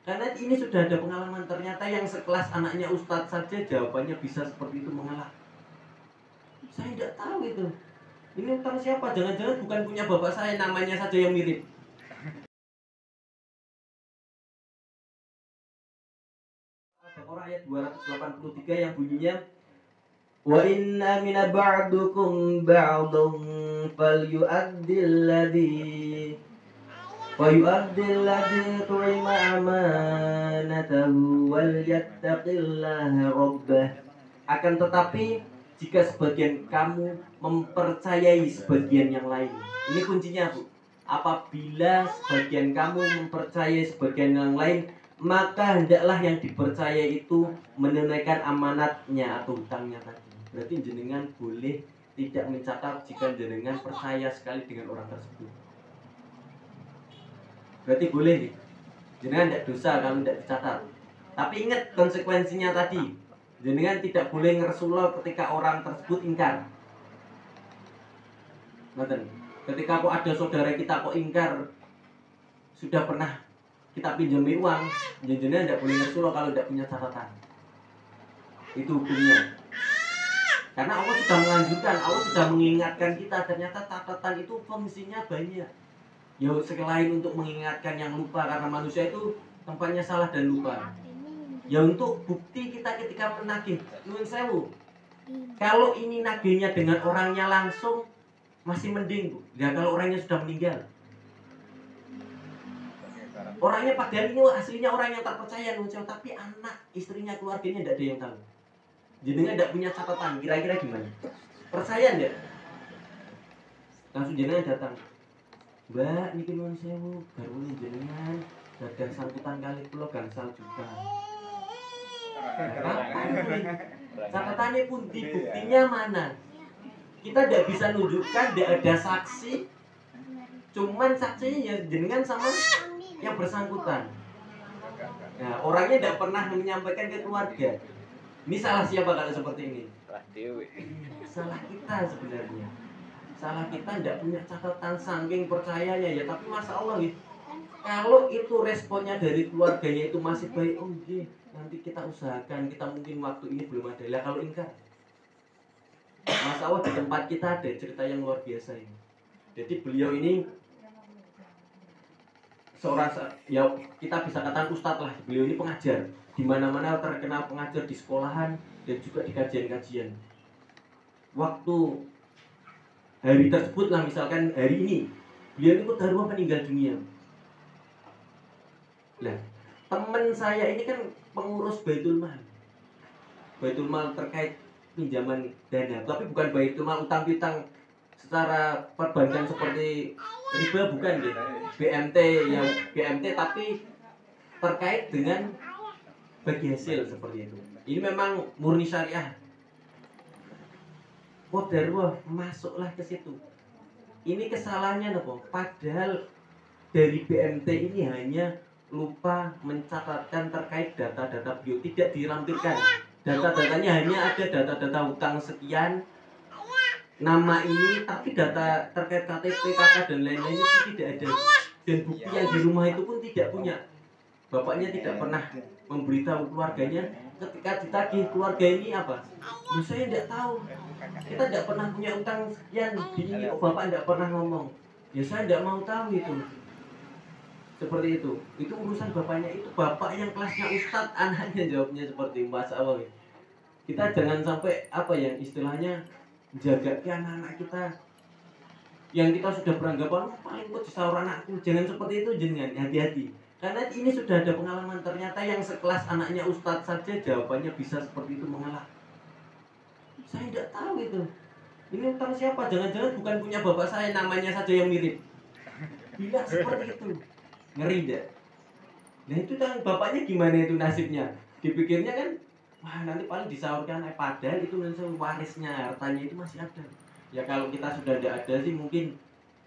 Karena ini sudah ada pengalaman, ternyata yang sekelas anaknya Ustadz saja jawabannya bisa seperti itu, mengalah. Saya tidak tahu itu. Ini utang siapa? Jangan-jangan bukan punya bapak saya, namanya saja yang mirip. Al-Baqarah ayat 283 yang bunyinya wa inna min ba'dukum ba'dun falyu'addil ladzi tu'ima amanatahu wal yattaqillaha rabbah. Akan tetapi jika sebagian kamu mempercayai sebagian yang lain, ini kuncinya Bu. Apabila sebagian kamu mempercayai sebagian yang lain, maka hendaklah yang dipercaya itu menunaikan amanatnya atau hutangnya tadi. Berarti jenengan boleh tidak mencatat jika jenengan percaya sekali dengan orang tersebut. Berarti boleh nih. Jenengan tidak dosa kalau tidak dicatat. Tapi ingat konsekuensinya tadi. Jenengan tidak boleh ngersulah ketika orang tersebut ingkar. Ngerti? Ketika kok ada saudara kita kok ingkar, sudah pernah kita pinjami uang, jenengan tidak boleh ngersulah kalau tidak punya catatan. Itu hukumnya. Karena Allah sudah menganjurkan, Allah sudah mengingatkan kita. Ternyata catatan itu fungsinya banyak. Ya selain untuk mengingatkan yang lupa, karena manusia itu tempatnya salah dan lupa. Ya untuk bukti kita ketika menagih. Nuwun sewu. Kalau ini nagihnya dengan orangnya langsung masih mending Bu. Ya kalau orangnya sudah meninggal. Orangnya padahal ini aslinya orang yang terpercaya nuwun sewu, tapi anak, istrinya, keluarganya tidak ada yang tahu. Jenengan tidak punya catatan, kira-kira gimana? Percaya enggak? Langsung jenengan datang. Mbak, niki nuwun sewu, garwane jenengan gadah sambutan kali kula gangsal juta. Catatannya pun di buktinya mana? Kita tidak bisa nunjukkan, tidak ada saksi. Cuman saksinya ya jenengan sama yang bersangkutan. Nah, orangnya tidak pernah menyampaikan ke keluarga. Ini salah siapa kalau seperti ini? Salah kita sebenarnya. Salah kita tidak punya catatan saking percayanya ya. Tapi Masya Allah ya, kalau itu responnya dari keluarganya itu masih baik, oh iya, nanti kita usahakan, kita mungkin waktu ini belum ada. Lah kalau ingkar, Masya Allah di tempat kita ada cerita yang luar biasa ini. Jadi beliau ini seorang, ya kita bisa katakan ustadz lah. Beliau ini pengajar, di mana-mana terkenal pengajar, di sekolahan dan juga di kajian-kajian. Waktu hari tersebut lah, misalkan hari ini beliau itu baru meninggal dunia. Nah, teman saya ini kan pengurus Baitul Mal. Baitul Mal terkait pinjaman dana, tapi bukan Baitul Mal utang piutang secara perbankan seperti riba, bukan gitu. BMT ya BMT, tapi terkait dengan bagi hasil seperti itu. Ini memang murni syariah. Kodarwah masuklah ke situ. Ini kesalahannya apa? Padahal dari BMT ini hanya lupa mencatatkan terkait data-data beliau, tidak dirampilkan. Data-datanya hanya ada data-data hutang sekian, nama ini, tapi data terkait KTP, KK dan lain-lain itu tidak ada. Dan bukti yang di rumah itu pun tidak punya. Bapaknya tidak pernah memberitahu keluarganya. Ketika ditagih keluarga ini apa? Ya, saya tidak tahu. Kita tidak pernah punya utang sekian. Ini kok bapak tidak pernah ngomong. Ya saya tidak mau tahu itu. Seperti itu urusan bapaknya. Itu bapak yang kelasnya ustadz, anaknya jawabnya seperti Mas Awal. Kita jangan sampai apa ya istilahnya, jaga ke anak-anak kita yang kita sudah beranggapan paling kok disaur anakku. Jangan seperti itu, jangan, hati-hati. Karena ini sudah ada pengalaman, ternyata yang sekelas anaknya ustadz saja jawabannya bisa seperti itu, mengalah. Saya tidak tahu itu. Ini utang siapa? Jangan-jangan bukan punya bapak saya, namanya saja yang mirip. Bila seperti itu, ngeri deh. Nah itu kan bapaknya gimana itu nasibnya? Dipikirnya kan, wah nanti paling disaurkan, padahal itu nanti warisnya, hartanya itu masih ada. Ya kalau kita sudah tidak ada sih, mungkin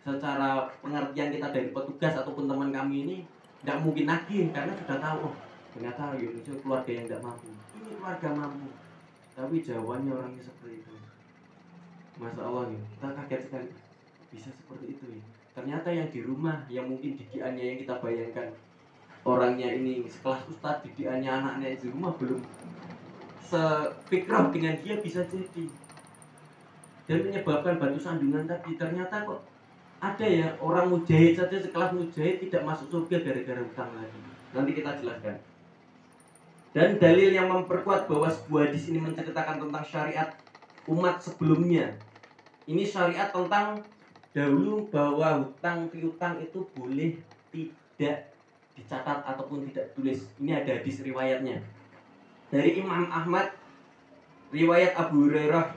secara pengertian kita dari petugas ataupun teman kami ini tidak mungkin nagih, karena sudah tahu, oh ternyata itu keluarga yang tidak mampu. Ini keluarga mampu, tapi jawabannya orangnya seperti itu. Masya Allah ya, kita kaget sekali bisa seperti itu ya. Ternyata yang di rumah, yang mungkin didikannya yang kita bayangkan orangnya ini sekelas ustadz, didikannya anaknya di rumah belum sefikrah dengan dia, bisa jadi. Dan menyebabkan batu sandungan tadi, ternyata kok ada ya orang mujahid saja sekelas mujahid tidak masuk surga gara-gara hutang lagi. Nanti kita jelaskan. Dan dalil yang memperkuat bahwa sebuah hadis ini menceritakan tentang syariat umat sebelumnya. Ini syariat tentang dahulu bahwa hutang piutang itu boleh tidak dicatat ataupun tidak tulis. Ini ada hadis riwayatnya dari Imam Ahmad, riwayat Abu Hurairah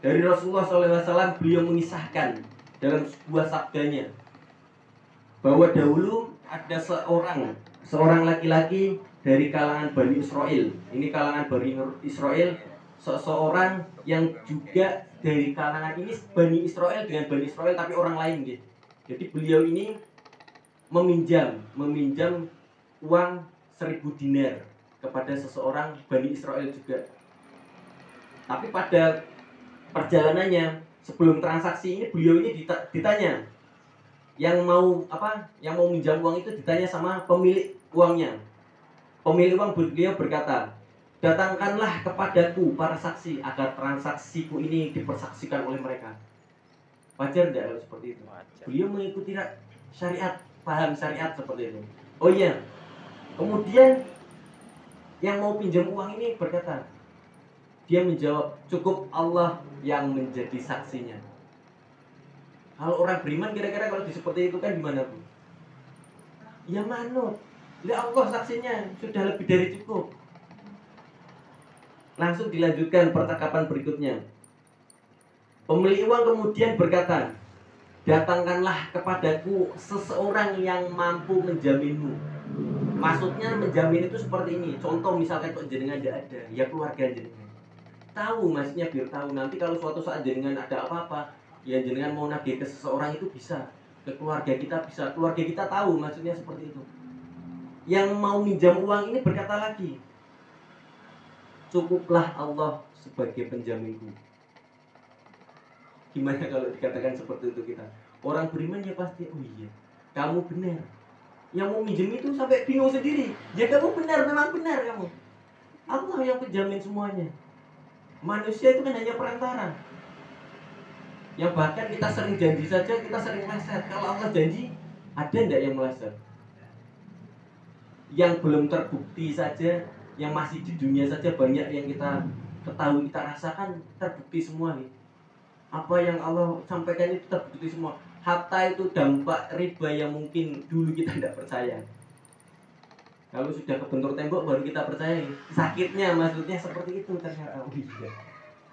dari Rasulullah SAW. Beliau mengisahkan dalam sebuah sabdanya bahwa dahulu ada seorang laki-laki dari kalangan Bani Israel. Ini kalangan Bani Israel, seseorang yang juga dari kalangan ini Bani Israel dengan Bani Israel tapi orang lain gitu. Jadi beliau ini meminjam uang 1000 dinar kepada seseorang Bani Israel juga. Tapi pada perjalanannya sebelum transaksi ini beliau ini ditanya, yang mau minjam uang itu ditanya sama pemilik uangnya. Pemilik uang beliau berkata, datangkanlah kepadaku para saksi agar transaksiku ini dipersaksikan oleh mereka. Wajar tidak kalau seperti itu? Wajar. Beliau mengikuti syariat, paham syariat seperti itu. Oh iya. Kemudian yang mau pinjam uang ini berkata, dia menjawab, cukup Allah yang menjadi saksinya. Kalau orang beriman kira-kira kalau seperti itu kan gimana, Bu? Ya manut. Ya Allah saksinya sudah lebih dari cukup. Langsung dilanjutkan percakapan berikutnya. Pemilik uang kemudian berkata, datangkanlah kepadaku seseorang yang mampu menjaminmu. Maksudnya menjamin itu seperti ini. Contoh misalkan kok jenengan tidak ada, ya keluarga jenengan. Tahu maksudnya biar tahu nanti kalau suatu saat jenengan ada apa-apa, ya jenengan mau nagih ke seseorang itu bisa, ke keluarga kita bisa, keluarga kita tahu maksudnya seperti itu. Yang mau minjam uang ini berkata lagi, cukuplah Allah sebagai penjaminku. Gimana kalau dikatakan seperti itu kita? Orang beriman ya pasti, oh iya, kamu benar. Yang mau minjem itu sampai bingung sendiri. Ya kamu benar, memang benar kamu. Allah yang penjamin semuanya. Manusia itu kan hanya perantara. Yang bahkan kita sering janji saja, kita sering meleset. Kalau Allah janji, ada enggak yang meleset? Yang belum terbukti saja, yang masih di dunia saja banyak yang kita ketahui, kita rasakan, terbukti semua nih. Apa yang Allah sampaikan itu terbukti semua. Hatta itu dampak riba yang mungkin dulu kita tidak percaya. Kalau sudah kebentur tembok baru kita percaya. Sakitnya maksudnya seperti itu ternyata. Oh iya.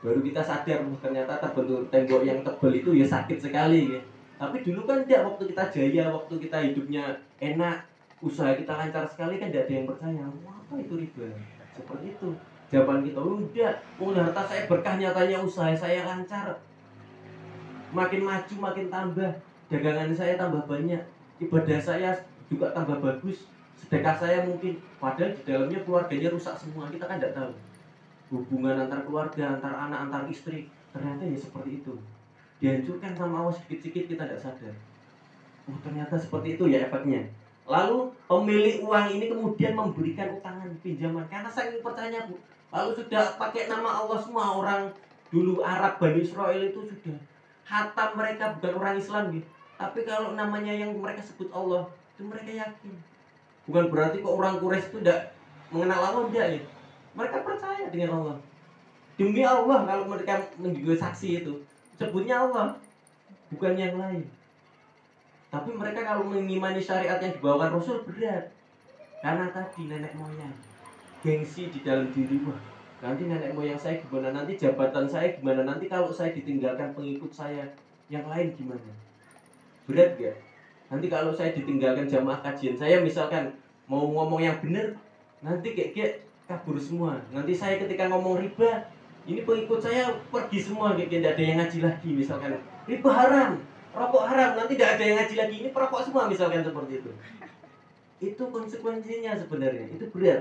Baru kita sadar ternyata terbentur tembok yang tebal itu ya sakit sekali ya. Tapi dulu kan tidak, waktu kita jaya, waktu kita hidupnya enak, usaha kita lancar sekali kan tidak ada yang percaya. Apa itu riba? Seperti itu. Jawaban kita, udah, harta saya berkah, nyatanya usaha saya lancar. Makin maju makin tambah, dagangan saya tambah banyak, ibadah saya juga tambah bagus, sedekah saya mungkin, padahal di dalamnya keluarganya rusak semua. Kita kan tidak tahu hubungan antar keluarga, antar anak, antar istri, ternyata ya seperti itu, dihancurkan sama Allah sedikit-sedikit, kita tidak sadar. Oh ternyata seperti itu ya efeknya. Lalu pemilik uang ini kemudian memberikan utangan pinjaman karena saking percaya, Bu. Lalu sudah pakai nama Allah semua. Orang dulu Arab Bani Israel itu sudah hatam, mereka bukan orang Islam gitu. Tapi kalau namanya yang mereka sebut Allah, itu mereka yakin. Bukan berarti kok orang Quraisy itu tidak mengenal Allah, tidak ya. Mereka percaya dengan Allah. Demi Allah kalau mereka menjadi saksi itu, sebutnya Allah, bukan yang lain. Tapi mereka kalau mengimani syariat yang dibawakan Rasul berat. Karena tadi nenek moyang, gengsi di dalam diri. Wah, nanti nenek moyang saya gimana, nanti jabatan saya gimana, nanti kalau saya ditinggalkan pengikut saya yang lain gimana. Berat gak? Nanti kalau saya ditinggalkan jamaah kajian saya, misalkan mau ngomong yang benar, nanti kayak kabur semua. Nanti saya ketika ngomong riba, ini pengikut saya pergi semua, kayak tidak ada yang ngaji lagi. Misalkan riba haram, rokok haram, nanti tidak ada yang ngaji lagi, ini perokok semua misalkan seperti itu. Itu konsekuensinya sebenarnya, itu berat.